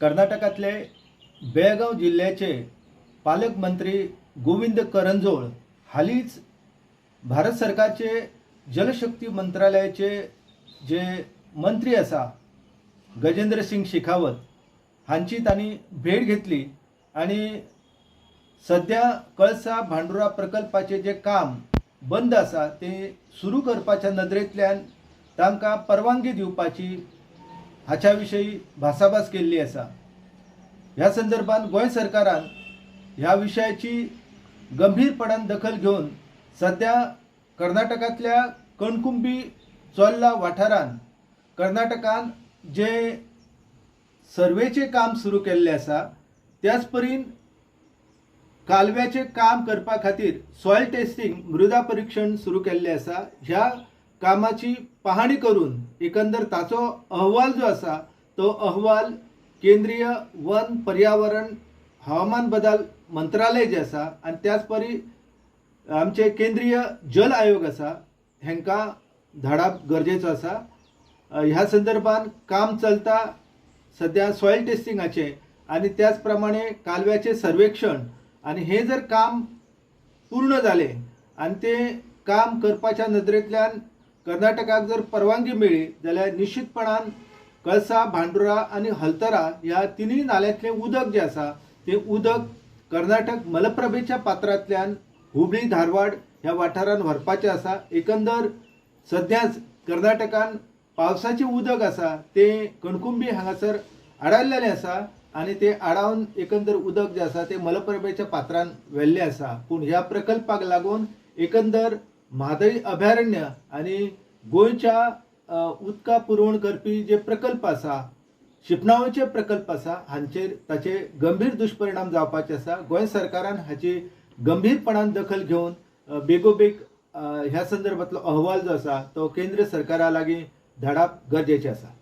कर्नाटकातले बेळगाव जिल्ह्याचे पालकमंत्री गोविंद करंजोळ हालीच भारत सरकारचे जलशक्ती मंत्रालयाचे जे मंत्री असा गजेंद्र सिंग शेखावत हांची तांणी भेट घेतली आणि सध्या कळसा भांडुरा प्रकल्पाचे जे काम बंद असा ते सुरू करपाच्या नदरेंतल्यान तांकां परवानगी दिवपाची हाच्या विशयी भासाभास केल्ली असा। ह्या संदर्भात गोंय सरकारान ह्या विशयाची गंभीरपणान दखल घेऊन सध्या कर्नाटकातल्या कणकुंबी चोल्ला वाठारान कर्नाटकान जे सर्वेचे काम सुरू केल्ले असा त्याच परीन कालव्याचे काम करपा खातीर सॉयल टेस्टिंग मृदा परीक्षण सुरू केल्ले असा। ह्या कामाची पाहणी करून एकंदर ताचो अहवाल जो असा तो अहवाल केंद्रीय वन पर्यावरण हवामान बदल मंत्रालय जे असा आणि त्याच परी आमचे केंद्रीय जल आयोग असा हेंकां धाडप गरजेचो असा। ह्या संदर्भात काम चलता सध्या सॉयल टेस्टिंगाचे आणि त्याच प्रमाणे कालव्याचे सर्वेक्षण आणि हे जर काम पूर्ण झाले आणि ते काम करपाच्या नदरेंतल्यान कर्नाटकाक जर परवानगी मेळ्ळी जाल्यार निश्चितपणान कळसा भांडुरा आणि हलतरा ह्या तिनूय नाल्यांतलें उदक जे आसा ते उदक कर्नाटक मलप्रभेच्या पात्रांतल्यान हुबळी धारवाड ह्या वाठारान व्हरपाचें आसा। एकंदर सध्याच कर्नाटकान पावसाचें उदक आसा ते कणकुंबी हांगासर आडायल्लें आसा आणि ते आडावन एकंदर उदक जे आसा ते मलप्रभेच्या पात्रान व्हेल्लें आसा। पूण ह्या प्रकल्पाक लागून एकंदर म्हादय अभयारण्य आणि गोंयच्या उदका पुरवण करपी जे प्रकल्प आसा शिपणावळीचे प्रकल्प आसा हांचेर ताचे गंभीर दुश्परिणाम जावपाचे आसा। गोंय सरकारान हाची गंभीरपणान दखल घेवन बेगोबेग ह्या संदर्भातलो अहवाल जो आसा तो केंद्र सरकारा लागीं धाडप गरजेचें आसा।